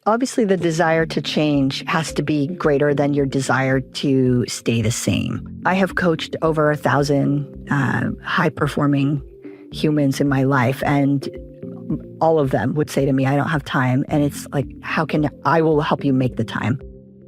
obviously the desire to change has to be greater than your desire to stay the same. I have coached over 1,000 high-performing humans in my life, and all of them would say to me, I don't have time. And it's like, I will help you make the time.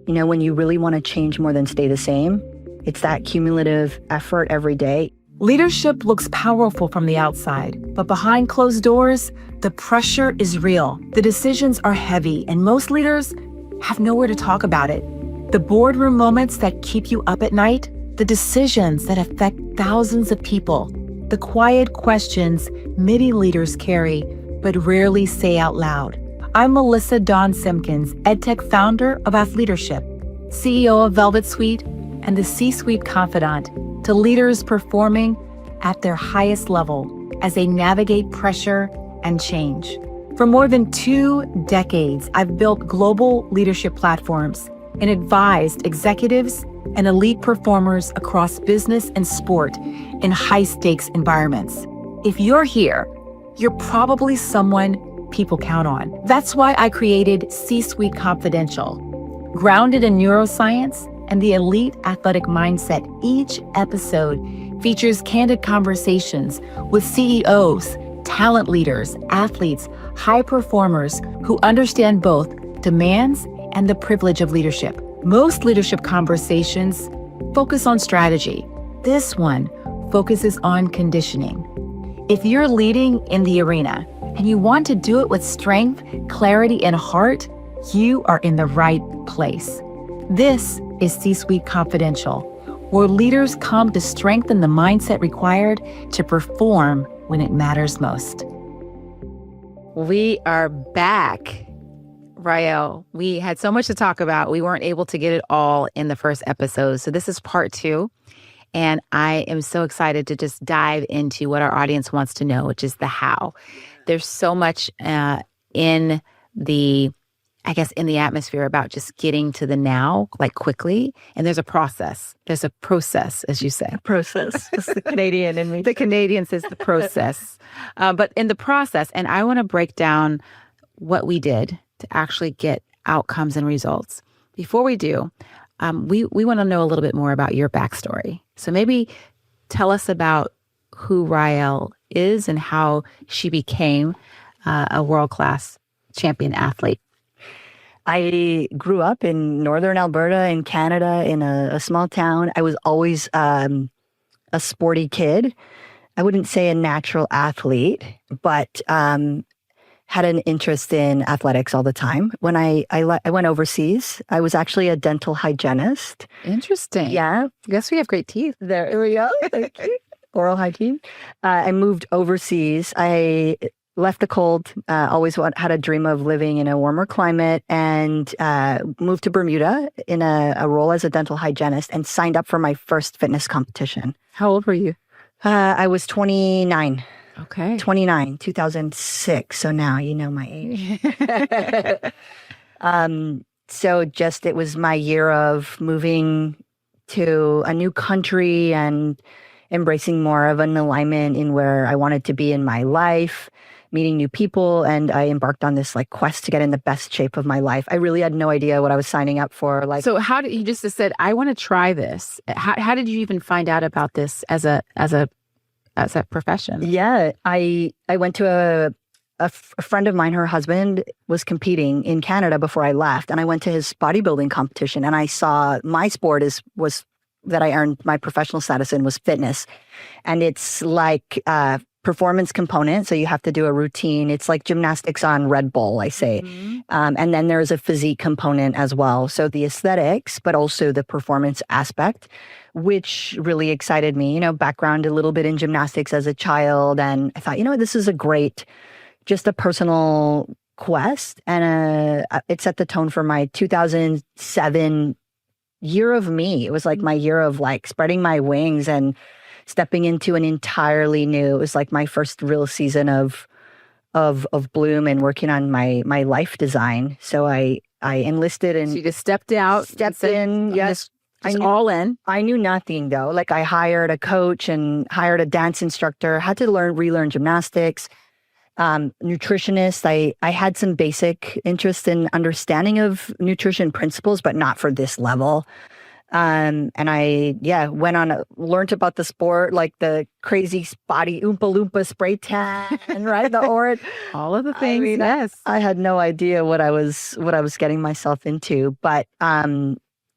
You know, when you really want to change more than stay the same, it's that cumulative effort every day. Leadership looks powerful from the outside, but behind closed doors, the pressure is real. The decisions are heavy, and most leaders have nowhere to talk about it. The boardroom moments that keep you up at night, the decisions that affect thousands of people, the quiet questions many leaders carry but rarely say out loud. I'm Melissa Dawn Simpkins, EdTech founder of Athleadership, CEO of Velvet Suite, and the C-Suite confidant to leaders performing at their highest level as they navigate pressure and change. For more than 2 decades, I've built global leadership platforms and advised executives and elite performers across business and sport in high-stakes environments. If you're here, you're probably someone people count on. That's why I created C-Suite Confidential. Grounded in neuroscience and the elite athletic mindset, each episode features candid conversations with CEOs, talent leaders, athletes, high performers who understand both demands and the privilege of leadership. Most leadership conversations focus on strategy. This one focuses on conditioning. If you're leading in the arena and you want to do it with strength, clarity, and heart, you are in the right place. This is C-Suite Confidential, where leaders come to strengthen the mindset required to perform when it matters most. We are back. Ryall, we had so much to talk about. We weren't able to get it all in the first episode. So this is part 2. And I am so excited to just dive into what our audience wants to know, which is the how. There's so much in the atmosphere about just getting to the now, like quickly. And there's a process. There's a process, as you say. Process. It's the Canadian in me. The Canadian says the process. But in the process, and I want to break down what we did to actually get outcomes and results. Before we do, we want to know a little bit more about your backstory. So maybe tell us about who Ryall is and how she became a world-class champion athlete. I grew up in northern Alberta in Canada in a small town. I was always a sporty kid. I wouldn't say a natural athlete, but had an interest in athletics all the time. When I went overseas, I was actually a dental hygienist. Interesting. Yeah. I guess we have great teeth. There we go. Thank you. Oral hygiene. I moved overseas. I left the cold, always had a dream of living in a warmer climate, and moved to Bermuda in a role as a dental hygienist and signed up for my first fitness competition. How old were you? I was 29. Okay. 29, 2006. So now you know my age. So just it was my year of moving to a new country and embracing more of an alignment in where I wanted to be in my life, meeting new people. And I embarked on this quest to get in the best shape of my life. I really had no idea what I was signing up for. So how did you just said, I want to try this. How did you even find out about this as a profession? Yeah, I went to a friend of mine, her husband was competing in Canada before I left, and I went to his bodybuilding competition, and I saw my sport was that I earned my professional status in was fitness, and it's like performance component. So you have to do a routine. It's like gymnastics on Red Bull, I say. Mm-hmm. And then there's a physique component as well. So the aesthetics, but also the performance aspect, which really excited me. You know, background a little bit in gymnastics as a child. And I thought, this is just a personal quest. And it set the tone for my 2007 year of me. It was like my year of spreading my wings and stepping into an entirely new, it was like my first real season of bloom and working on my life design. So I enlisted and so you just stepped in. Yes. Just all in. I knew nothing though. I hired a coach and hired a dance instructor, had to relearn gymnastics. nutritionist. I had some basic interest in understanding of nutrition principles, but not for this level. And I, learned about the sport, like the crazy spotty Oompa Loompa spray tan, right? The orange. All of the things, yes. I had no idea what I was getting myself into, but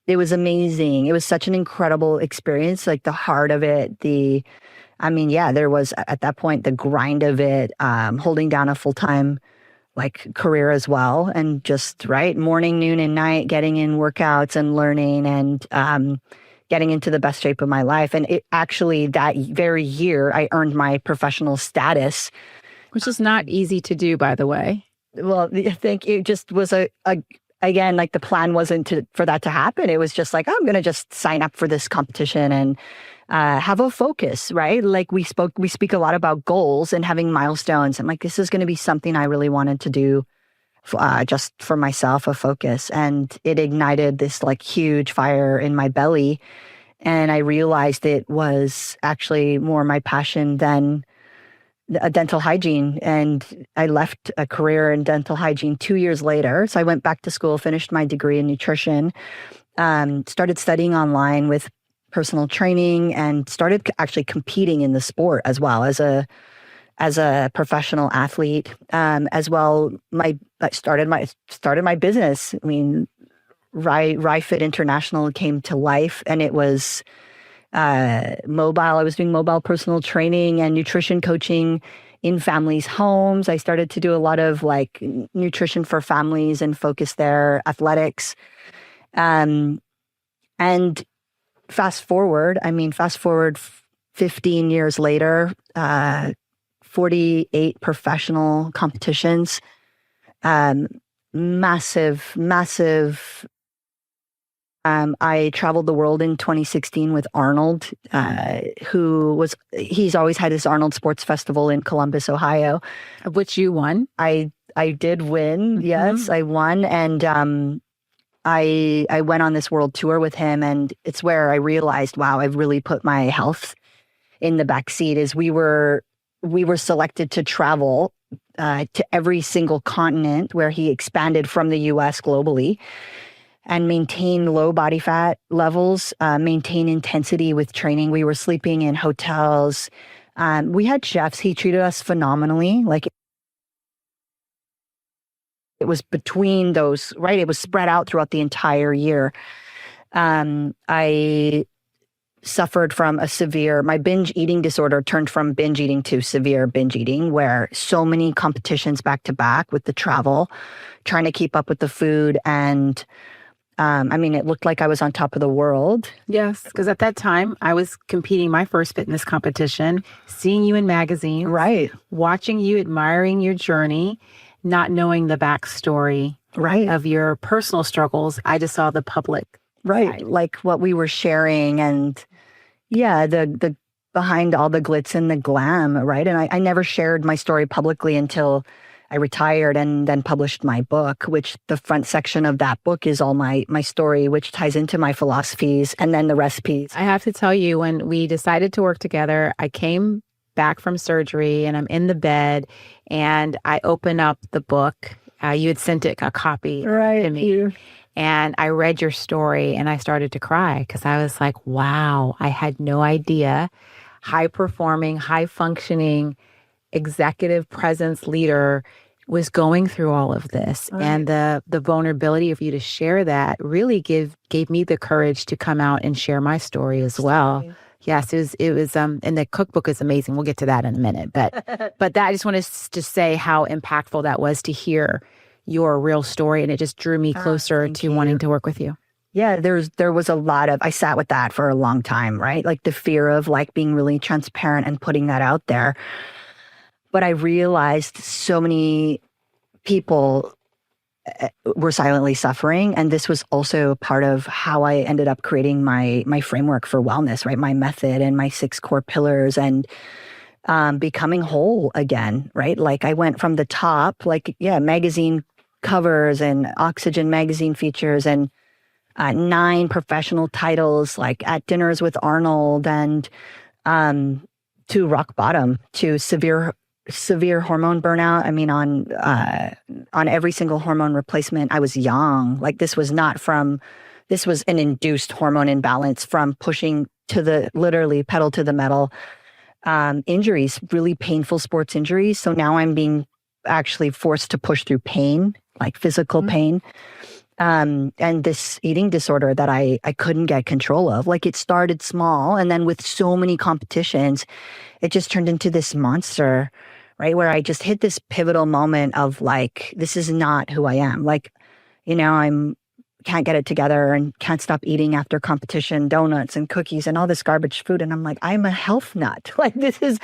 it was amazing. It was such an incredible experience, like the heart of it, there was at that point the grind of it, holding down a full-time career as well, and just morning, noon, and night, getting in workouts and learning and getting into the best shape of my life. And it actually, that very year, I earned my professional status, which is not easy to do, by the way. Well, I think it just was again, the plan wasn't for that to happen. It was just I'm going to just sign up for this competition and have a focus, right? We speak a lot about goals and having milestones. And this is going to be something I really wanted to do just for myself, a focus. And it ignited this huge fire in my belly. And I realized it was actually more my passion than dental hygiene. And I left a career in dental hygiene 2 years later. So I went back to school, finished my degree in nutrition, started studying online with personal training, and started actually competing in the sport as well as a professional athlete. As well, I started my business. I mean, Ryfit International came to life, and it was mobile. I was doing mobile personal training and nutrition coaching in families' homes. I started to do a lot of nutrition for families and focus their athletics. And fast forward 15 years later, 48 professional competitions, massive. I traveled the world in 2016 with Arnold, he's always had his Arnold Sports Festival in Columbus, Ohio. Of which you won. I did win. Mm-hmm. Yes, I won. And I went on this world tour with him, and it's where I realized, wow, I've really put my health in the backseat. Is we were selected to travel to every single continent, where he expanded from the US globally, and maintain low body fat levels, maintain intensity with training. We were sleeping in hotels. We had chefs. He treated us phenomenally. It was between those, right? It was spread out throughout the entire year. I suffered from my binge eating disorder turned from binge eating to severe binge eating, where so many competitions back to back with the travel, trying to keep up with the food. And it looked like I was on top of the world. Yes, because at that time I was competing my first fitness competition, seeing you in magazines, right? Watching you, admiring your journey, not knowing the backstory, right, of your personal struggles. I just saw the public, right, side. What we were sharing, and the behind all the glitz and the glam, right? And I never shared my story publicly until I retired and then published my book, which the front section of that book is all my story, which ties into my philosophies and then the recipes. I have to tell you, when we decided to work together, I came back from surgery and I'm in the bed and I open up the book. You had sent it a copy right, to me. And I read your story and I started to cry because I was like, wow, I had no idea. High performing, high functioning, executive presence leader was going through all of this. Right. And the vulnerability of you to share that really gave me the courage to come out and share my story as well. Yes, it was and the cookbook is amazing. We'll get to that in a minute. But that I just want to say how impactful that was to hear your real story, and it just drew me closer to wanting to work with you. Yeah, there was a lot of, I sat with that for a long time, right? The fear of being really transparent and putting that out there. But I realized so many people were silently suffering. And this was also part of how I ended up creating my framework for wellness, right? My method and my 6 core pillars, and becoming whole again, right? I went from the top, magazine covers and Oxygen magazine features and 9 professional titles, at dinners with Arnold, and to rock bottom, to severe severe hormone burnout. I mean, on every single hormone replacement, I was young. Like this was an induced hormone imbalance from pushing to the literally pedal to the metal injuries, really painful sports injuries. So now I'm being actually forced to push through pain, like physical pain. And this eating disorder that I couldn't get control of. Like it started small, and then with so many competitions, it just turned into this monster, right? Where I just hit this pivotal moment of like, this is not who I am. Like, I'm can't get it together and can't stop eating after competition, donuts and cookies and all this garbage food. And I'm like, I'm a health nut. Like this is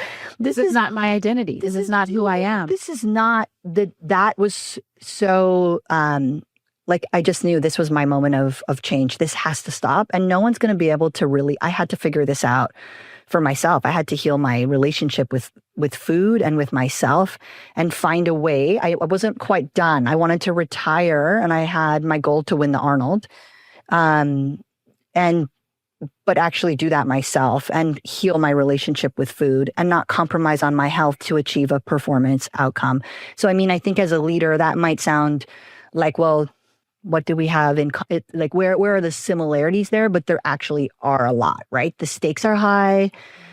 not my identity. This is not who I am. This is not that was so, like, I just knew this was my moment of change. This has to stop. And no one's going to be able to I had to figure this out for myself. I had to heal my relationship with food and with myself and find a way. I wasn't quite done. I wanted to retire, and I had my goal to win the Arnold. But actually do that myself and heal my relationship with food and not compromise on my health to achieve a performance outcome. So, I mean, I think as a leader, that might sound like, well, what do we have in, like, where are the similarities there? But there actually are a lot, right? The stakes are high.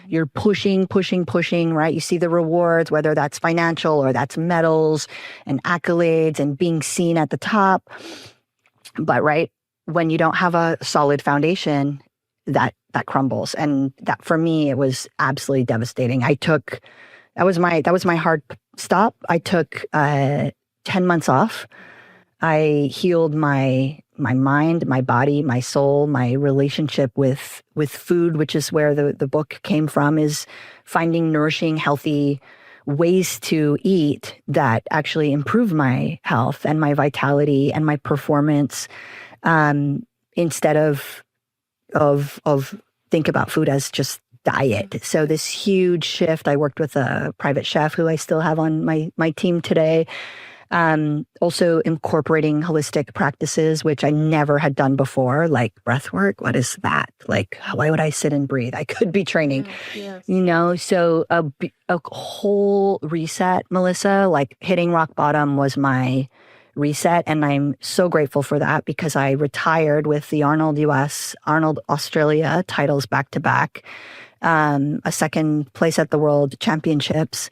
You're pushing, right? You see the rewards, whether that's financial or that's medals and accolades and being seen at the top. But, right, when you don't have a solid foundation, that crumbles. And that, for me, it was absolutely devastating. That was my hard stop. I took 10 months off. I healed my mind, my body, my soul, my relationship with food, which is where the book came from, is finding nourishing, healthy ways to eat that actually improve my health and my vitality and my performance, instead of think about food as just diet. So this huge shift. I worked with a private chef who I still have on my team today. Also incorporating holistic practices, which I never had done before, like breath work. What is that? Like, why would I sit and breathe? I could be training, so a whole reset, Melissa, like hitting rock bottom was my reset. And I'm so grateful for that, because I retired with the Arnold US, Arnold Australia titles back to back, a second place at the World Championships,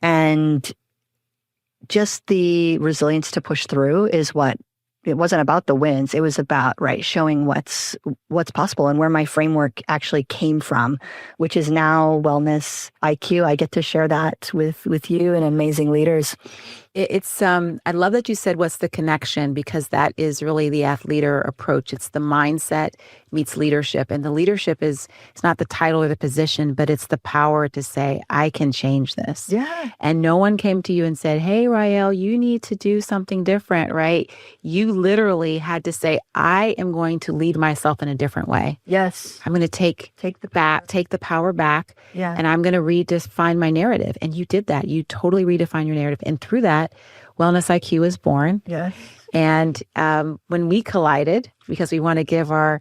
and just the resilience to push through is what, it wasn't about the wins. It was about, right, showing what's possible and where my framework actually came from, which is now Wellness IQ. I get to share that with you and amazing leaders. It's I love that you said what's the connection, because that is really the athleter approach. It's the mindset meets leadership. And the leadership it's not the title or the position, but it's the power to say, I can change this. Yeah. And no one came to you and said, hey, Ryall, you need to do something different, right? You literally had to say, I am going to lead myself in a different way. Yes. I'm going to take the power back. Yeah. And I'm going to redefine my narrative. And you did that. You totally redefined your narrative. And through that, Wellness IQ was born. Yeah. And when we collided, because we want to give our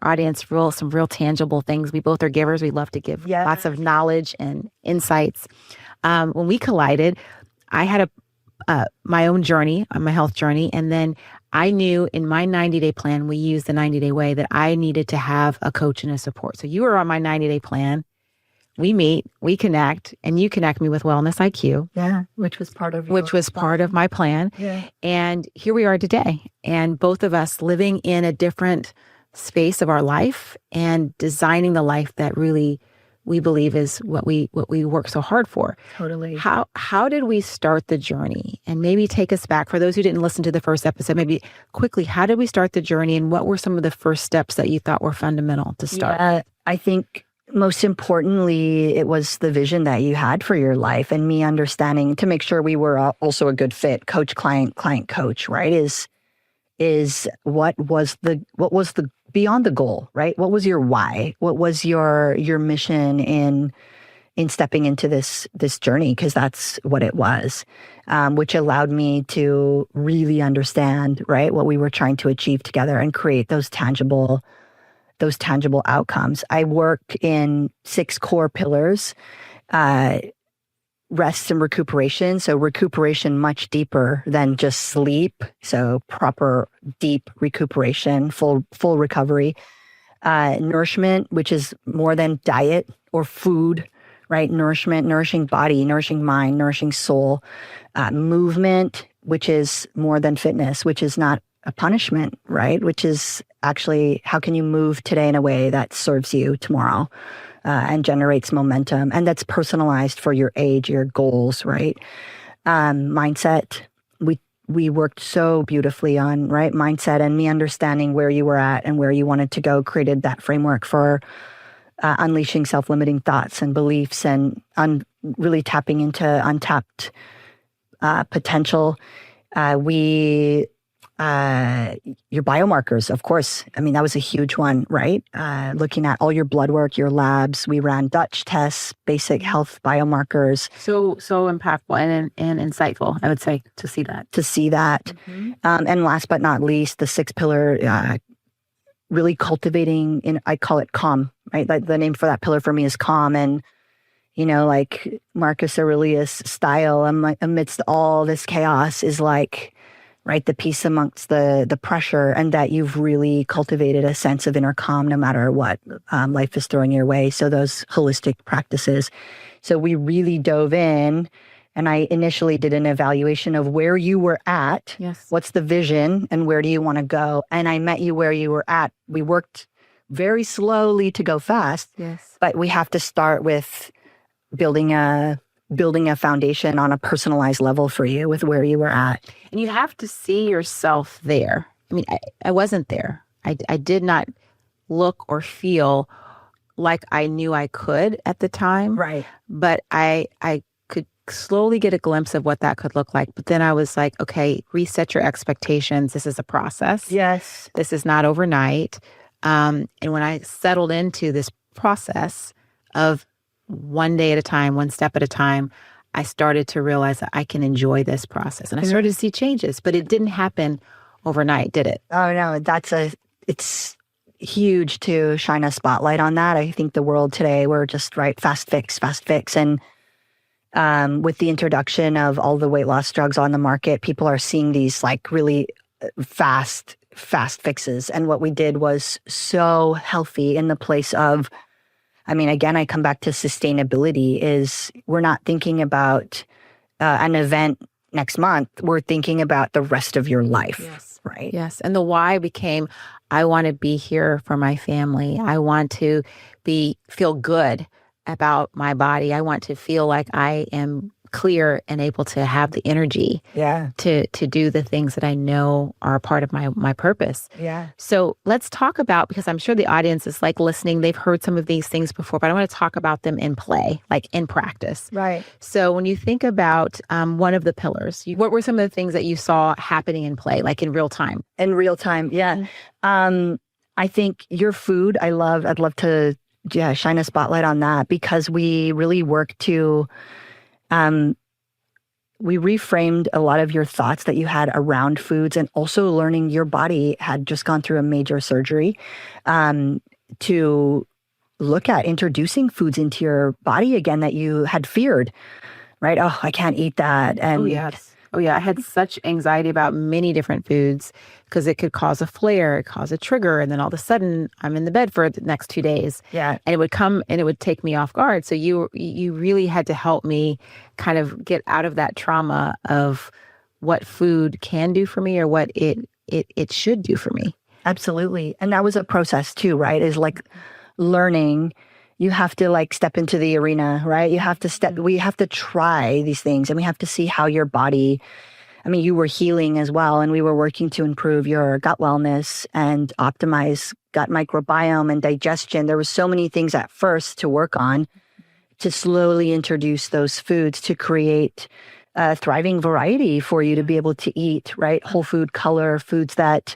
audience some real tangible things. We both are givers. We love to give lots of knowledge and insights. When we collided, I had my own journey, my health journey. And then I knew in my 90-day plan, we used the 90-day way, that I needed to have a coach and a support. So you were on my 90-day plan. We meet, we connect, and you connect me with Wellness IQ. Yeah, which was part of my plan. Yeah. And here we are today. And both of us living in a different space of our life and designing the life that really we believe is what we work so hard for. Totally. How did we start the journey? And maybe take us back, for those who didn't listen to the first episode, maybe quickly, how did we start the journey, and what were some of the first steps that you thought were fundamental to start? Yeah, I think most importantly, it was the vision that you had for your life, and me understanding to make sure we were also a good fit, coach, client, coach, right? Is what was the beyond the goal, right? What was your why? What was your mission in stepping into this journey? Because that's what it was, which allowed me to really understand, right, what we were trying to achieve together and create those tangible outcomes. I work in 6 core pillars. rest and recuperation. So recuperation much deeper than just sleep. So proper deep recuperation, full recovery. Nourishment, which is more than diet or food, right? Nourishment, nourishing body, nourishing mind, nourishing soul. Movement, which is more than fitness, which is not a punishment, right? Which is actually, how can you move today in a way that serves you tomorrow and generates momentum, and that's personalized for your age, your goals, right? Mindset, we worked so beautifully on, right? Mindset, and me understanding where you were at and where you wanted to go created that framework for unleashing self-limiting thoughts and beliefs and really tapping into untapped potential. Your biomarkers, of course. I mean, that was a huge one, right? Looking at all your blood work, your labs. We ran Dutch tests, basic health biomarkers. So impactful and insightful, I would say, to see that. Mm-hmm. And last but not least, the 6-pillar, really cultivating, I call it calm, right? Like the name for that pillar for me is calm. And, like Marcus Aurelius style, amidst all this chaos is like, right, the peace amongst the pressure, and that you've really cultivated a sense of inner calm no matter what life is throwing your way. So those holistic practices. So we really dove in, and I initially did an evaluation of where you were at. Yes. What's the vision and where do you want to go? And I met you where you were at. We worked very slowly to go fast. Yes. But we have to start with building a foundation on a personalized level for you with where you were at. And you have to see yourself there. I mean, I wasn't there. I did not look or feel like I knew I could at the time. Right. But I could slowly get a glimpse of what that could look like. But then I was like, okay, reset your expectations. This is a process. Yes. This is not overnight. And when I settled into this process of one day at a time, one step at a time, I started to realize that I can enjoy this process. And I started to see changes, but it didn't happen overnight, did it? Oh, no, it's huge to shine a spotlight on that. I think the world today, we're just, right, fast fix. And with the introduction of all the weight loss drugs on the market, people are seeing these like really fast fixes. And what we did was so healthy in the place of, I mean, again, I come back to sustainability is we're not thinking about an event next month. We're thinking about the rest of your life. Yes. Right. Yes. And the why became, I want to be here for my family. I want to feel good about my body. I want to feel like I am clear and able to have the energy to do the things that I know are a part of my purpose. Yeah. So let's talk about, because I'm sure the audience is like listening, they've heard some of these things before, but I want to talk about them in play, like in practice. Right. So when you think about one of the pillars, what were some of the things that you saw happening in play, like in real time? In real time, yeah. I think your food, I'd love to shine a spotlight on that, because we really work to we reframed a lot of your thoughts that you had around foods, and also learning your body had just gone through a major surgery to look at introducing foods into your body again that you had feared, right? Oh, I can't eat that. And Oh, yeah. I had such anxiety about many different foods because it could cause a flare, it cause a trigger. And then all of a sudden I'm in the bed for the next 2 days. Yeah. And it would come and it would take me off guard. So you really had to help me kind of get out of that trauma of what food can do for me or what it should do for me. Absolutely. And that was a process too, right? Is like learning. You have to like step into the arena, right? You have to we have to try these things, and we have to see how your body, I mean, you were healing as well, and we were working to improve your gut wellness and optimize gut microbiome and digestion. There was so many things at first to work on to slowly introduce those foods to create a thriving variety for you to be able to eat, right? Whole food color, foods that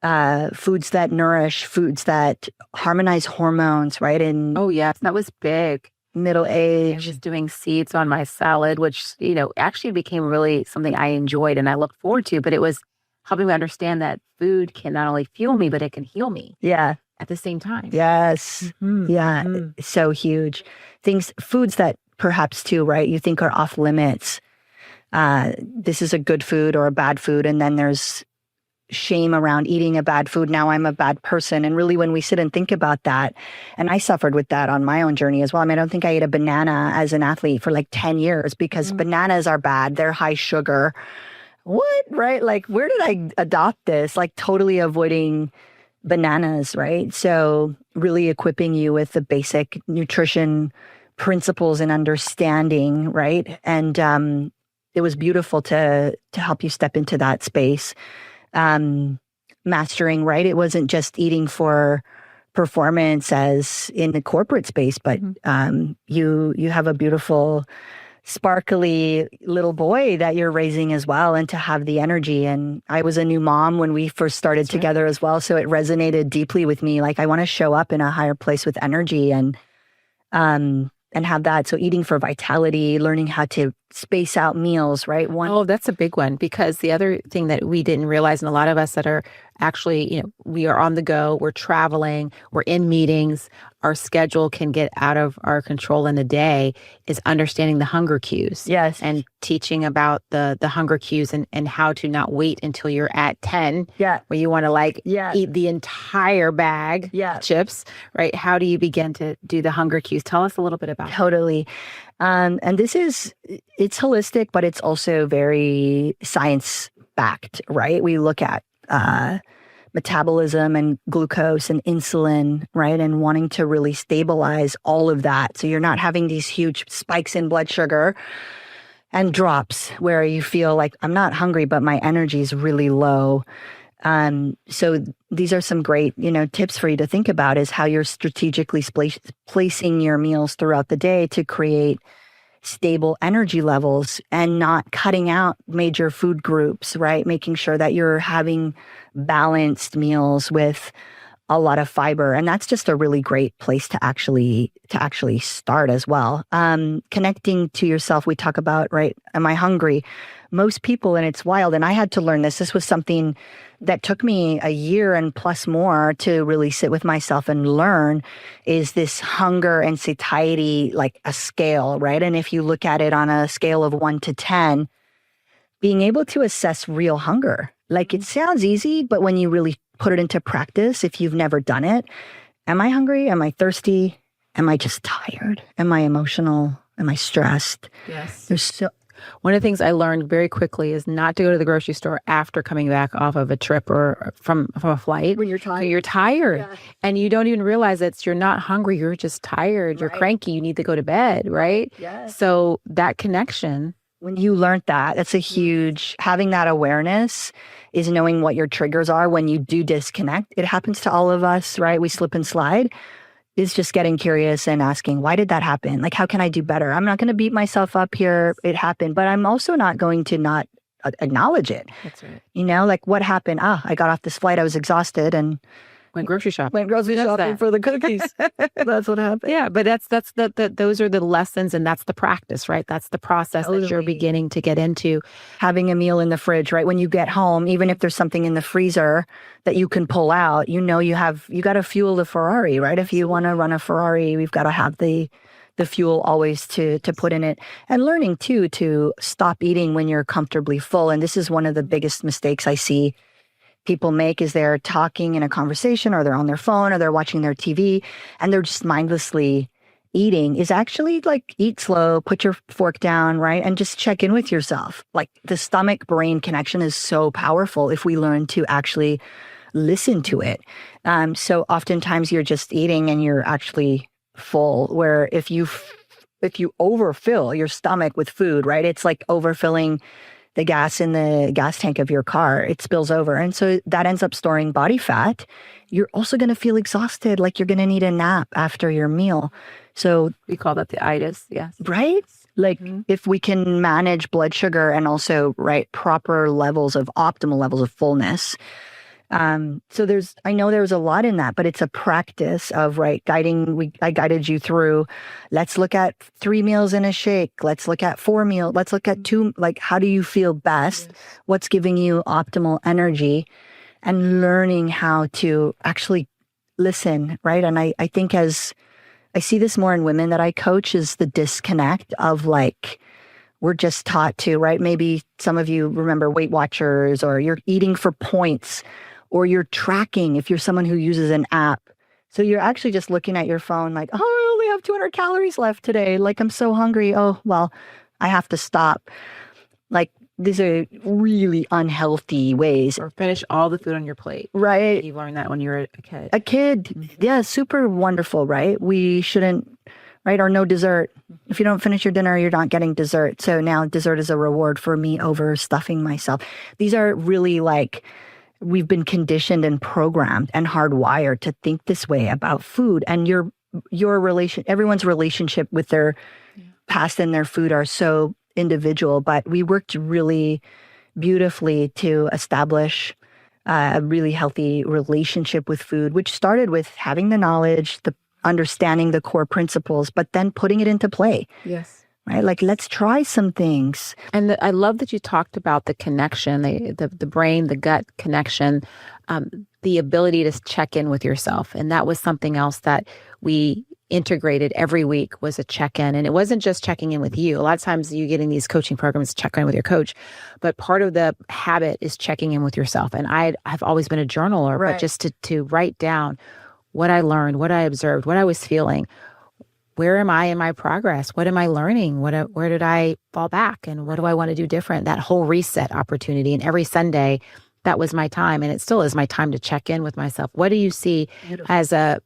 nourish, foods that harmonize hormones, right? And oh, yes, that was big. Middle age. I was doing seeds on my salad, which, actually became really something I enjoyed and I looked forward to, but it was helping me understand that food can not only fuel me, but it can heal me. Yeah. At the same time. Yes. Mm-hmm. Yeah. Mm-hmm. So huge. Foods that perhaps too, right? You think are off limits. This is a good food or a bad food. And then there's shame around eating a bad food. Now I'm a bad person. And really, when we sit and think about that, and I suffered with that on my own journey as well. I mean, I don't think I ate a banana as an athlete for like 10 years because bananas are bad. They're high sugar. What? Right? Like, where did I adopt this? Like, totally avoiding bananas, right? So really equipping you with the basic nutrition principles and understanding, right? And it was beautiful to help you step into that space. Mastering, right? It wasn't just eating for performance as in the corporate space, but you have a beautiful, sparkly little boy that you're raising as well, and to have the energy. And I was a new mom when we first started together as well, so it resonated deeply with me. Like, I want to show up in a higher place with energy and have that. So eating for vitality, learning how to space out meals, right? Oh, that's a big one, because the other thing that we didn't realize, and a lot of us that are actually, we are on the go, we're traveling, we're in meetings, our schedule can get out of our control in a day, is understanding the hunger cues. Yes. And teaching about the hunger cues and how to not wait until you're at 10, where you want to eat the entire bag of chips, right? How do you begin to do the hunger cues? Tell us a little bit about that. Totally. And it's holistic, but it's also very science-backed, right? We look at metabolism and glucose and insulin, right? And wanting to really stabilize all of that. So you're not having these huge spikes in blood sugar and drops where you feel like, I'm not hungry, but my energy is really low. So these are some great, tips for you to think about, is how you're strategically placing your meals throughout the day to create stable energy levels and not cutting out major food groups, right? Making sure that you're having balanced meals with a lot of fiber. And that's just a really great place to actually start as well. Connecting to yourself, we talk about, right? Am I hungry? Most people, and it's wild, and I had to learn this. This was something that took me a year and plus more to really sit with myself and learn, is this hunger and satiety, like a scale, right? And if you look at it on a scale of 1 to 10, being able to assess real hunger. Like, it sounds easy, but when you really put it into practice, if you've never done it, am I hungry? Am I thirsty? Am I just tired? Am I emotional? Am I stressed? Yes. There's one of the things I learned very quickly is not to go to the grocery store after coming back off of a trip or from a flight. When you're tired. You're tired. Yeah. And you don't even realize that you're not hungry. You're just tired. You're cranky. You need to go to bed, right? Yes. So that connection. When you learned that, that's a huge, having that awareness is knowing what your triggers are when you do disconnect. It happens to all of us, right? We slip and slide. Is just getting curious and asking, why did that happen? Like, how can I do better? I'm not going to beat myself up here. It happened, but I'm also not going to not acknowledge it. That's right. Like, what happened? I got off this flight. I was exhausted and went grocery shopping. Went grocery shopping for the cookies. That's what happened. Yeah, but those are the lessons, and that's the practice, right? That's the process that you're beginning to get into. Having a meal in the fridge, right? When you get home, even if there's something in the freezer that you can pull out, you got to fuel the Ferrari, right? If you want to run a Ferrari, we've got to have the fuel always to put in it. And learning too to stop eating when you're comfortably full. And this is one of the biggest mistakes I see people make, is they're talking in a conversation, or they're on their phone, or they're watching their TV, and they're just mindlessly eating. Is actually like, eat slow, put your fork down, right? And just check in with yourself. Like, the stomach-brain connection is so powerful if we learn to actually listen to it. So oftentimes you're just eating and you're actually full, where if you overfill your stomach with food, right? It's like overfilling the gas in the gas tank of your car. It spills over. And so that ends up storing body fat. You're also going to feel exhausted, like you're going to need a nap after your meal. So we call that the itis, yes. Right? Like, if we can manage blood sugar and also, right, proper levels of optimal levels of fullness. So I know there's a lot in that, but it's a practice of, right, I guided you through, let's look at 3 meals in a shake. Let's look at 4 meals. Let's look at 2, like, how do you feel best? Yes. What's giving you optimal energy, and learning how to actually listen, right? And I think as I see this more in women that I coach, is the disconnect of like, we're just taught to, right? Maybe some of you remember Weight Watchers, or you're eating for points, or you're tracking if you're someone who uses an app. So you're actually just looking at your phone like, oh, I only have 200 calories left today. Like, I'm so hungry. Oh, well, I have to stop. Like, these are really unhealthy ways. Or finish all the food on your plate. Right. You learned that when you were a kid. A kid. Yeah, super wonderful, right? We shouldn't, right? Or no dessert. If you don't finish your dinner, you're not getting dessert. So now dessert is a reward for me over stuffing myself. These are really like, we've been conditioned and programmed and hardwired to think this way about food. And everyone's relationship with their past and their food are so individual, but we worked really beautifully to establish a really healthy relationship with food, which started with having the knowledge, the understanding the core principles, but then putting it into play. Yes. Right? Like, let's try some things. And I love that you talked about the connection, the brain, the gut connection, the ability to check in with yourself. And that was something else that we integrated every week, was a check-in. And it wasn't just checking in with you. A lot of times you get in these coaching programs to check in with your coach, but part of the habit is checking in with yourself. And I've always been a journaler, Right. but just to write down what I learned, what I observed, what I was feeling. Where am I in my progress? What am I learning? Where did I fall back? And what do I want to do different? That whole reset opportunity. And every Sunday, that was my time. And it still is my time to check in with myself. What do you see as a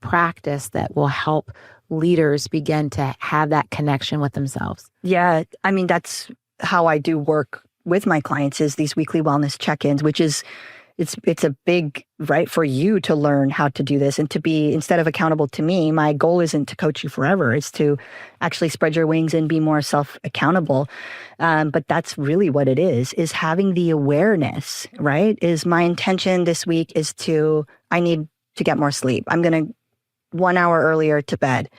practice that will help leaders begin to have that connection with themselves? Yeah. I mean, that's how I do work with my clients, is these weekly wellness check-ins, which is, it's a big, right, for you to learn how to do this and to be, instead of accountable to me, my goal isn't to coach you forever. It's to actually spread your wings and be more self-accountable. But that's really what it is having the awareness, right? Is my intention this week is I need to get more sleep. I'm going to 1 hour earlier to bed,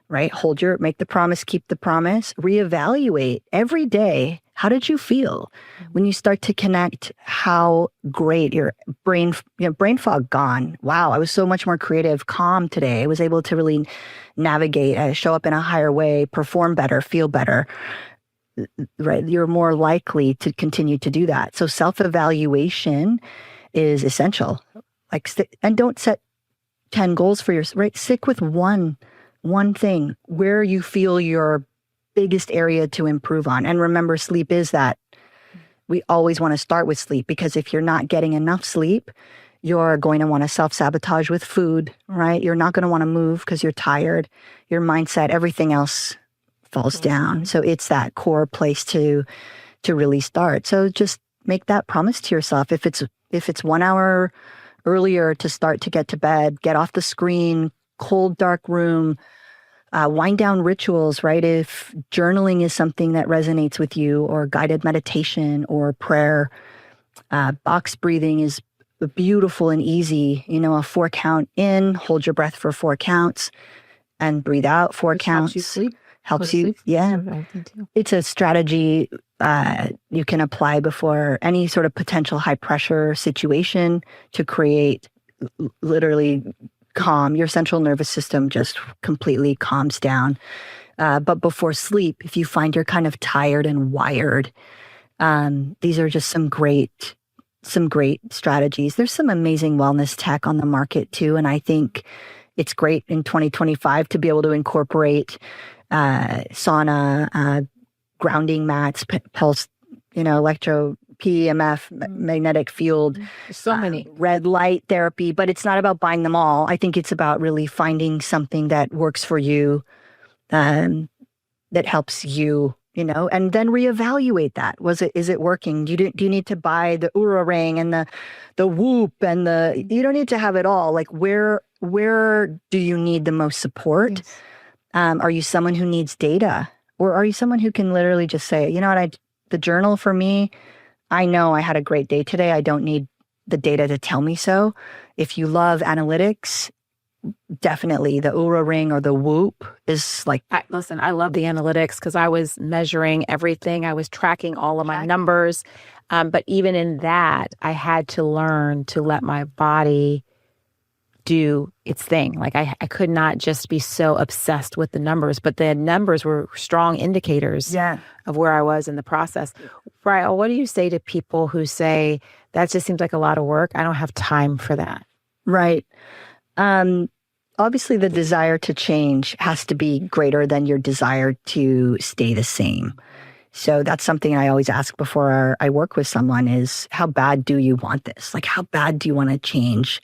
right? Make the promise, keep the promise, reevaluate every day. How did you feel when you start to connect? How great your brain fog gone. Wow, I was so much more creative, calm today. I was able to really navigate, show up in a higher way, perform better, feel better. Right, you're more likely to continue to do that. So self-evaluation is essential. And don't set 10 goals for yourself. Right, stick with one thing where you feel your biggest area to improve on. And remember, sleep is that. We always want to start with sleep, because if you're not getting enough sleep, you're going to want to self-sabotage with food, right? You're not going to want to move because you're tired. Your mindset, everything else falls down. So it's that core place to really start. So just make that promise to yourself. If it's 1 hour earlier to start to get to bed, get off the screen, cold, dark room, wind down rituals, right? If journaling is something that resonates with you, or guided meditation or prayer, box breathing is beautiful and easy. A 4 count in, hold your breath for 4 counts, and breathe out 4 counts. Helps you sleep. Helps you, yeah. It's a strategy you can apply before any sort of potential high pressure situation to create literally calm. Your central nervous system just completely calms down. But before sleep, if you find you're kind of tired and wired, these are just some great strategies. There's some amazing wellness tech on the market too. And I think it's great in 2025 to be able to incorporate sauna, grounding mats, pulse, electro PEMF, magnetic field, so many, red light therapy, but it's not about buying them all. I think it's about really finding something that works for you, that helps you, and then reevaluate that. Is it working? Do you need to buy the Oura ring and the Whoop and you don't need to have it all. Like where do you need the most support? Yes. Are you someone who needs data, or are you someone who can literally just say, the journal for me, I know I had a great day today. I don't need the data to tell me so. If you love analytics, definitely the Oura ring or the Whoop is like... I love the analytics because I was measuring everything. I was tracking all of my numbers. But even in that, I had to learn to let my body do its thing. Like I could not just be so obsessed with the numbers, but the numbers were strong indicators of where I was in the process. Ryall, what do you say to people who say, that just seems like a lot of work. I don't have time for that. Right. Obviously, the desire to change has to be greater than your desire to stay the same. So that's something I always ask before I work with someone is, how bad do you want this? Like, how bad do you want to change?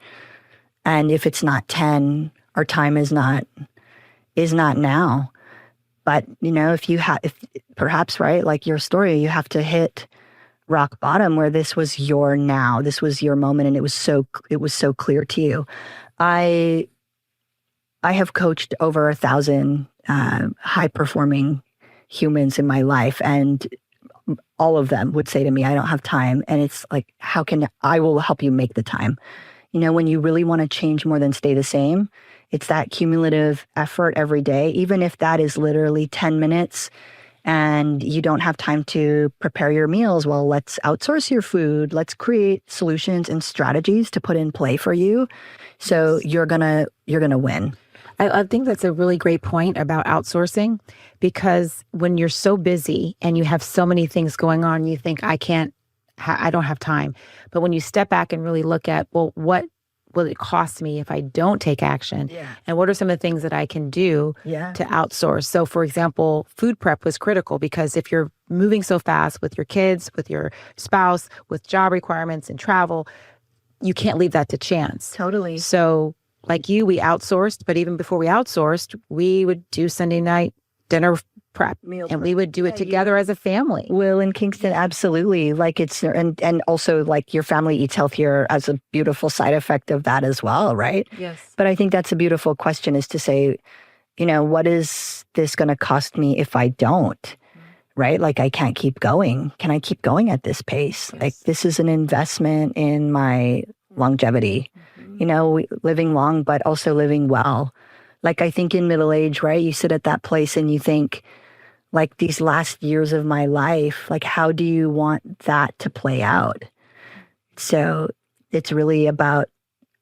And if it's not 10, our time is not now. But, if perhaps, right, like your story, you have to hit rock bottom where this was your now, this was your moment, and it was so clear to you. I have coached over 1,000 high-performing humans in my life, and all of them would say to me, I don't have time. And it's like, I will help you make the time. When you really want to change more than stay the same, it's that cumulative effort every day, even if that is literally 10 minutes and you don't have time to prepare your meals. Well, let's outsource your food. Let's create solutions and strategies to put in play for you. So you're gonna win. I think that's a really great point about outsourcing, because when you're so busy and you have so many things going on, you think, I don't have time. But when you step back and really look at, well, what will it cost me if I don't take action? Yeah. And what are some of the things that I can do to outsource? So, for example, food prep was critical, because if you're moving so fast with your kids, with your spouse, with job requirements and travel, you can't leave that to chance. Totally. So like you, we outsourced, but even before we outsourced, we would do Sunday night dinner prep, and we would do it together as a family. Will in Kingston, absolutely. Like and also like your family eats healthier as a beautiful side effect of that as well, right? Yes. But I think that's a beautiful question, is to say, what is this going to cost me if I don't? Right? Like, I can't keep going. Can I keep going at this pace? Yes. Like, this is an investment in my longevity. Living long, but also living well. Like, I think in middle age, right, you sit at that place and you think, like, these last years of my life, like, how do you want that to play out? So it's really about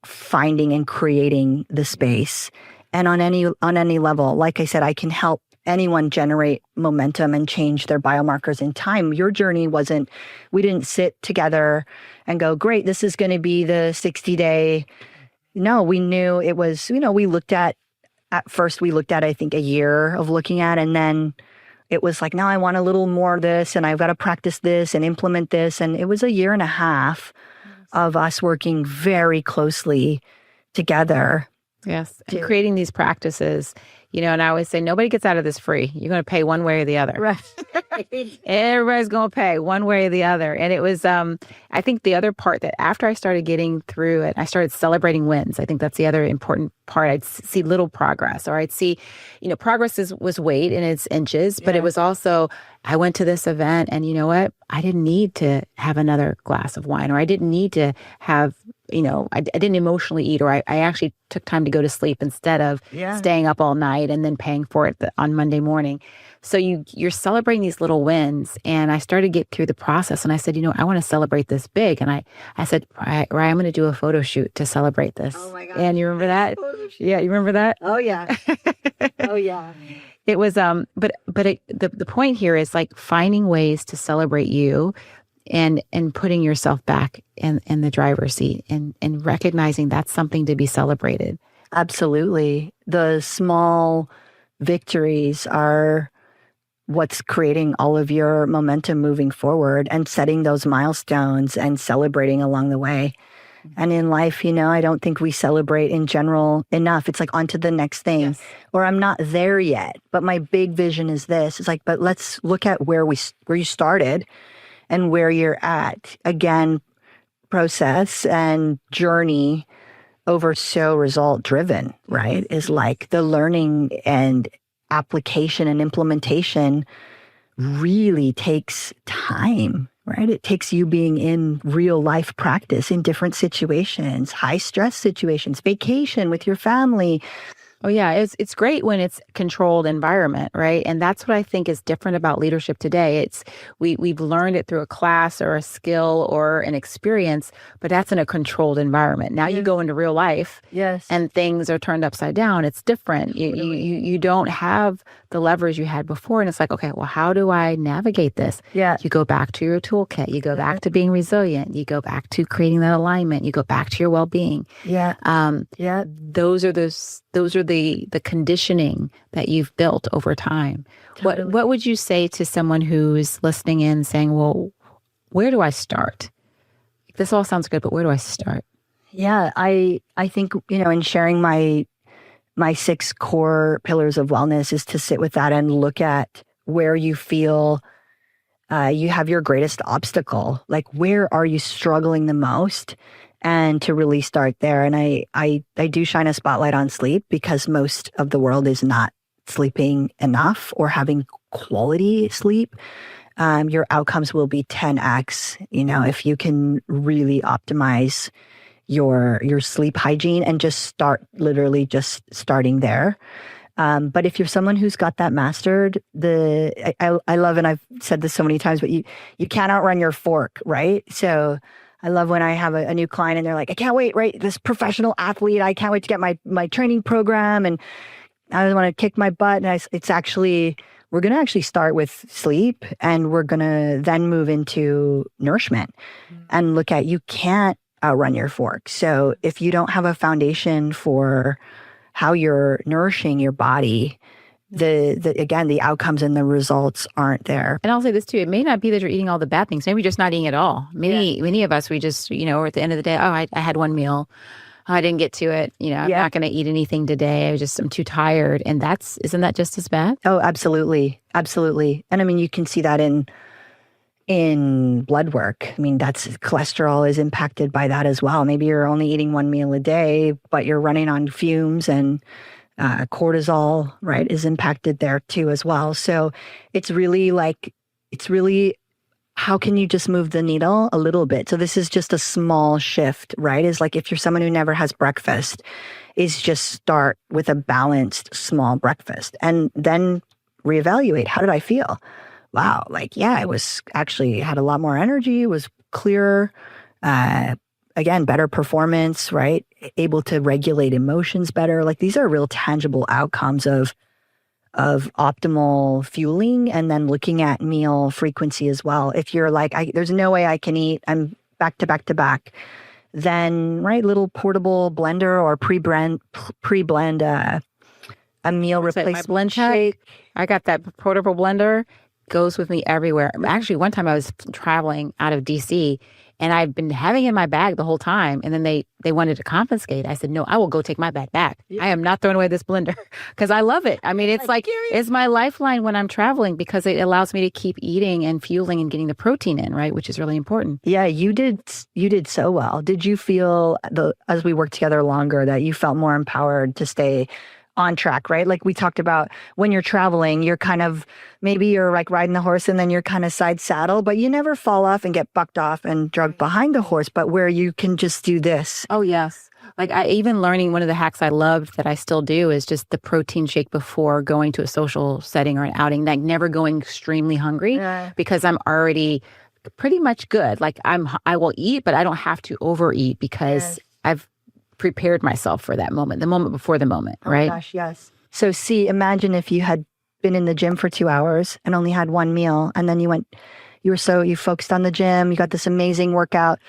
finding and creating the space. And on any level, like I said, I can help anyone generate momentum and change their biomarkers in time. Your journey we didn't sit together and go, great, this is going to be the 60-day. No, we knew it was, we looked at first, I think a year of looking at, and then it was like, now I want a little more of this, and I've got to practice this and implement this. And it was a year and a half of us working very closely together. Yes. And creating these practices, and I always say, nobody gets out of this free. You're going to pay one way or the other. Right. Everybody's going to pay one way or the other. And it was, I think the other part that after I started getting through it, I started celebrating wins. I think that's the other important part. I'd see little progress, or I'd see, progress was weight in its inches, but it was also, I went to this event and you know what? I didn't need to have another glass of wine, or I didn't need to have, I didn't emotionally eat, or I actually took time to go to sleep instead of staying up all night and then paying for it on Monday morning. So you're celebrating these little wins. And I started to get through the process, and I said, I want to celebrate this big. And I said, Ryan, I'm going to do a photo shoot to celebrate this. Oh my God. And you remember that? Yeah, you remember that? Oh yeah. Oh yeah. It was, the point here is like finding ways to celebrate you and putting yourself back in the driver's seat and recognizing that's something to be celebrated. Absolutely. The small victories are what's creating all of your momentum moving forward, and setting those milestones and celebrating along the way. And in life, I don't think we celebrate in general enough. It's like on to the next thing, or I'm not there yet, but my big vision is this. It's like, but let's look at where you started and where you're at. Again, process and journey over so result driven, right? Is like the learning and application and implementation really takes time, right? It takes you being in real life practice in different situations, high stress situations, vacation with your family, Oh yeah, it's great when it's controlled environment, right? And that's what I think is different about leadership today. It's we've learned it through a class or a skill or an experience, but that's in a controlled environment. Now you go into real life, Yes. and things are turned upside down. It's different. You don't have the levers you had before, and it's like, okay, well, how do I navigate this? Yeah. You go back to your toolkit. You go back to being resilient. You go back to creating that alignment. You go back to your well-being. Yeah. Yeah. Those are the conditioning that you've built over time. Totally. What would you say to someone who's listening in saying, well, where do I start? This all sounds good, but where do I start? Yeah, I think, in sharing my 6 core pillars of wellness is to sit with that and look at where you feel you have your greatest obstacle. Like, where are you struggling the most? And to really start there. And I do shine a spotlight on sleep because most of the world is not sleeping enough or having quality sleep. Your outcomes will be 10x, if you can really optimize your sleep hygiene and just starting there. But if you're someone who's got that mastered, I love, and I've said this so many times, but you can't outrun your fork, right? So I love when I have a new client and they're like, I can't wait, right? This professional athlete, I can't wait to get my training program and I want to kick my butt. And we're going to actually start with sleep and we're going to then move into nourishment and look at, you can't outrun your fork. So if you don't have a foundation for how you're nourishing your body, the outcomes and the results aren't there. And I'll say this too, it may not be that you're eating all the bad things. Maybe you're just not eating at all. Many of us, we just, we're at the end of the day, I had one meal. I didn't get to it. I'm not going to eat anything today. I'm too tired. And isn't that just as bad? Oh, absolutely. Absolutely. And I mean, you can see that in blood work. I mean, cholesterol is impacted by that as well. Maybe you're only eating one meal a day, but you're running on fumes and cortisol, right, is impacted there too as well. So it's really how can you just move the needle a little bit? So this is just a small shift, right? Is like if you're someone who never has breakfast, is just start with a balanced small breakfast and then reevaluate. How did I feel? Wow, I was actually had a lot more energy, was clearer, again, better performance, right? Able to regulate emotions better. These are real tangible outcomes of optimal fueling, and then looking at meal frequency as well. If you're like, there's no way I can eat, I'm back to back to back, then, right, little portable blender or pre-blend a meal replacement my blend shake. I got that portable blender, goes with me everywhere. Actually, one time I was traveling out of DC and I've been having it in my bag the whole time. And then they wanted to confiscate. I said, no, I will go take my bag back. Yeah. I am not throwing away this blender because I love it. I mean, it's it's my lifeline when I'm traveling because it allows me to keep eating and fueling and getting the protein in, right? Which is really important. Yeah, you did so well. Did you feel, as we worked together longer, that you felt more empowered to stay on track, right? Like we talked about, when you're traveling, you're kind of, maybe you're like riding the horse and then you're kind of side saddle, but you never fall off and get bucked off and dragged behind the horse, but where you can just do this. Oh, yes. Like even learning, one of the hacks I loved that I still do is just the protein shake before going to a social setting or an outing, like never going extremely hungry because I'm already pretty much good. Like I will eat, but I don't have to overeat because I've prepared myself for that moment, the moment before the moment, right? Oh gosh, yes. So imagine if you had been in the gym for 2 hours and only had one meal, and then you focused on the gym, you got this amazing workout,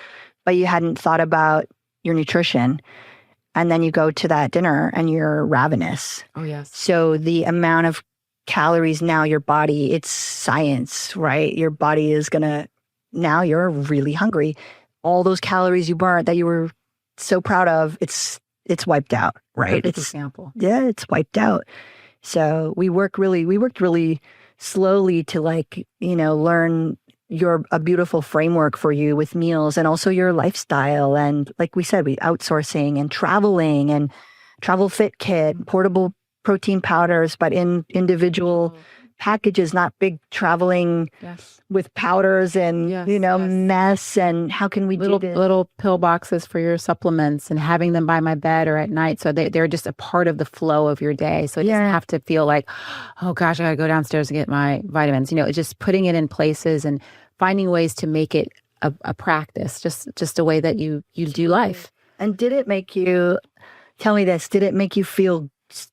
but you hadn't thought about your nutrition. And then you go to that dinner and you're ravenous. Oh, yes. So the amount of calories now, your body, it's science, right? Your body is now you're really hungry. All those calories you burnt that you were so proud of, it's wiped out, right? Perfect example. Yeah, it's wiped out. So we worked really slowly to learn a beautiful framework for you with meals and also your lifestyle. And like we said, we outsourcing and traveling and travel fit kit, portable protein powders, but in individual packages, not big traveling with powders and, mess. And how can we do this? Little pill boxes for your supplements and having them by my bed or at night. So they're just a part of the flow of your day. So it doesn't have to feel like, oh gosh, I got to go downstairs and get my vitamins. It's just putting it in places and finding ways to make it a practice, just a way that you do life. And did it make you, tell me this, did it make you feel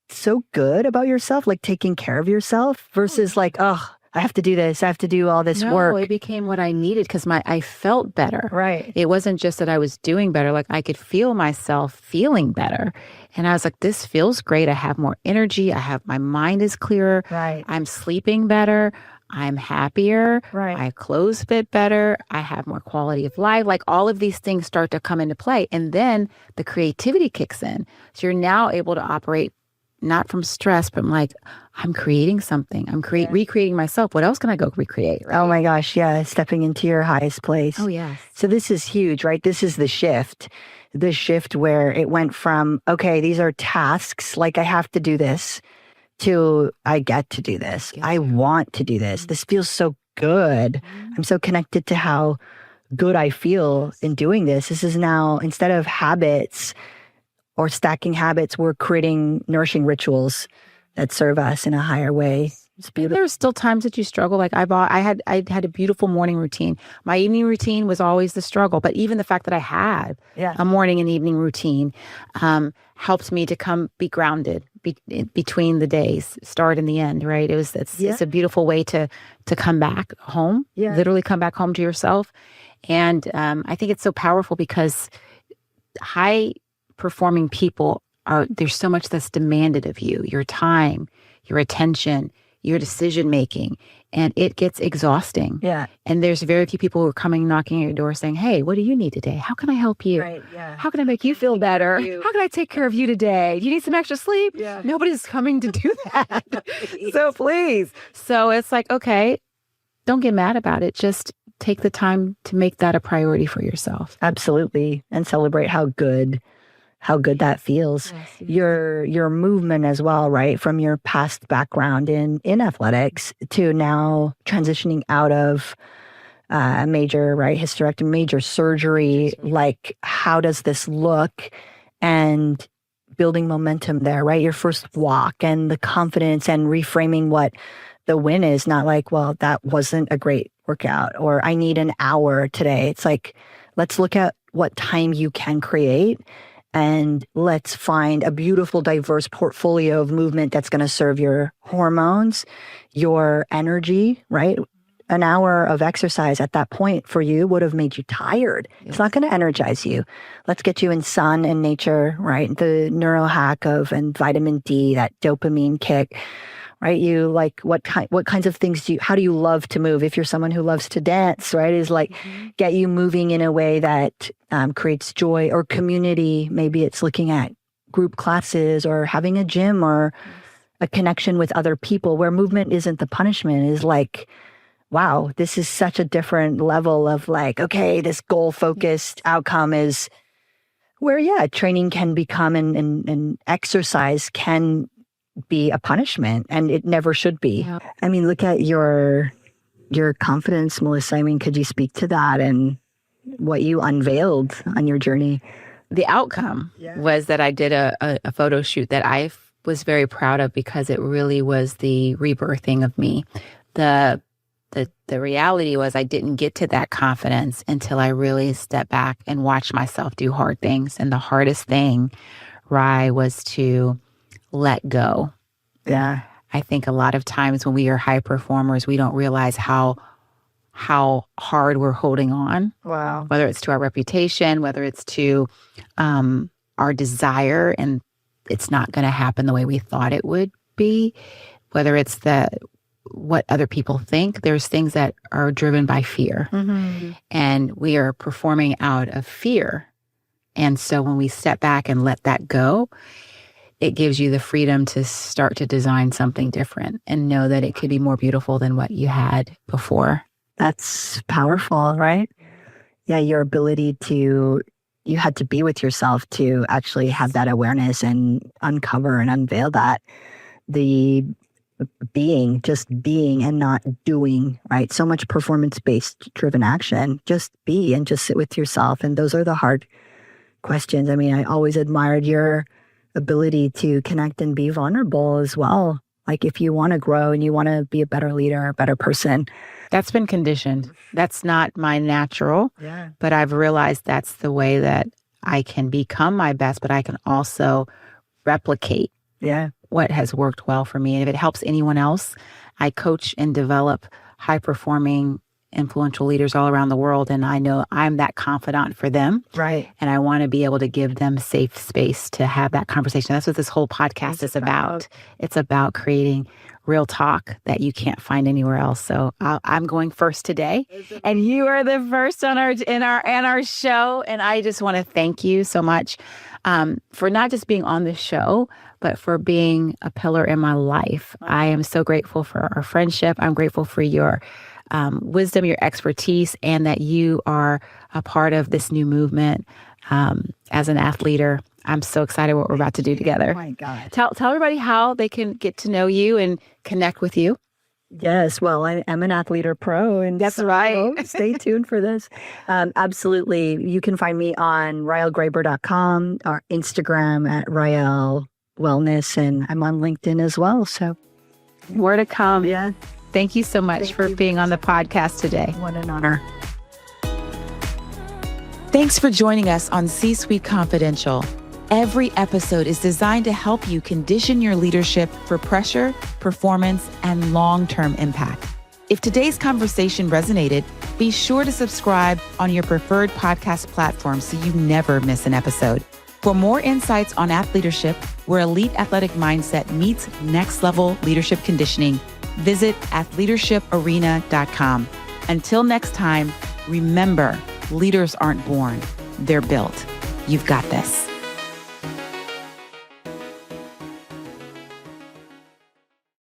so good about yourself, like taking care of yourself versus like, oh, I have to do this, I have to do all this work? No, it became what I needed because I felt better. Right. It wasn't just that I was doing better, like I could feel myself feeling better. And I was like, this feels great. I have more energy. My mind is clearer. Right. I'm sleeping better. I'm happier. Right. My clothes fit better. I have more quality of life. Like all of these things start to come into play. And then the creativity kicks in. So you're now able to operate not from stress, but I'm creating something. I'm recreating myself. What else can I go recreate? Right? Oh my gosh. Yeah. Stepping into your highest place. Oh, yes. So this is huge, right? This is the shift where it went from, okay, these are tasks, like I have to do this, to I get to do this. I want to do this. This feels so good. I'm so connected to how good I feel in doing this. This is now, instead of habits or stacking habits, we're creating nourishing rituals that serve us in a higher way. It's beautiful. There's still times that you struggle. Like I had a beautiful morning routine. My evening routine was always the struggle. But even the fact that I had a morning and evening routine helped me to be grounded between the days, start and the end. Right? It's a beautiful way to come back home. Yeah. Literally come back home to yourself. And I think it's so powerful because high performing people there's so much that's demanded of you, your time, your attention, your decision making, and it gets exhausting. Yeah. And there's very few people who are knocking at your door saying, hey, what do you need today? How can I help you? Right. Yeah. How can I make you feel better? How can I take care of you today? Do you need some extra sleep? Yeah. Nobody's coming to do that. So please. So it's like, okay, don't get mad about it. Just take the time to make that a priority for yourself. Absolutely. And celebrate how good that feels. Yes. Your movement as well, right? From your past background in athletics to now transitioning out of a major, right, hysterectomy, major surgery. Like, how does this look? And building momentum there, right? Your first walk and the confidence and reframing what the win is, not like, well, that wasn't a great workout or I need an hour today. It's like, let's look at what time you can create. And let's find a beautiful, diverse portfolio of movement that's going to serve your hormones, your energy, right? An hour of exercise at that point for you would have made you tired. Yes. It's not going to energize you. Let's get you in sun and nature, right? The neurohack and vitamin D, that dopamine kick, right? You like what kinds of things how do you love to move? If you're someone who loves to dance, right? Is like get you moving in a way that creates joy or community. Maybe it's looking at group classes or having a gym or a connection with other people where movement isn't the punishment, is like, wow, this is such a different level of like, okay, this goal-focused outcome is where, training can become and exercise can be a punishment, and it never should be. Yeah. I mean, look at your confidence, Melissa. I mean, could you speak to that and what you unveiled on your journey? The outcome was that I did a photo shoot that I was very proud of because it really was the rebirthing of me. The reality was I didn't get to that confidence until I really stepped back and watched myself do hard things. And the hardest thing, Rye, was to let go. Yeah. I think a lot of times when we are high performers, we don't realize how hard we're holding on. Wow. Whether it's to our reputation, whether it's to our desire, and it's not going to happen the way we thought it would be, whether it's what other people think. There's things that are driven by fear. Mm-hmm. And we are performing out of fear. And so when we step back and let that go, it gives you the freedom to start to design something different and know that it could be more beautiful than what you had before. That's powerful, right? Yeah, your ability you had to be with yourself to actually have that awareness and uncover and unveil that. The just being and not doing, right? So much performance-based driven action. Just be and just sit with yourself. And those are the hard questions. I mean, I always admired your ability to connect and be vulnerable as well. Like if you want to grow and you want to be a better leader, a better person. That's been conditioned. That's not my natural, but I've realized that's the way that I can become my best, but I can also replicate what has worked well for me. And if it helps anyone else, I coach and develop high-performing, influential leaders all around the world. And I know I'm that confidant for them. Right. And I want to be able to give them safe space to have that conversation. That's what this whole podcast is about. It's about creating real talk that you can't find anywhere else. So I'm going first today, and you are the first on our show. And I just want to thank you so much for not just being on the show, but for being a pillar in my life. I am so grateful for our friendship. I'm grateful for your wisdom, your expertise, and that you are a part of this new movement as an athleter. I'm so excited what we're about to do together. Oh my God. Tell everybody how they can get to know you and connect with you. Yes, well, I'm an Athleter Pro, and That's right. Stay tuned for this. Absolutely. You can find me on ryallgraber.com or Instagram at Ryall Wellness, and I'm on LinkedIn as well. So more to come. Yeah. Thank you so much for being on the podcast today. What an honor. Thanks for joining us on C-Suite Confidential. Every episode is designed to help you condition your leadership for pressure, performance, and long-term impact. If today's conversation resonated, be sure to subscribe on your preferred podcast platform so you never miss an episode. For more insights on athletic leadership, where elite athletic mindset meets next-level leadership conditioning, visit athleadershiparena.com. Until next time, remember, leaders aren't born, they're built. You've got this.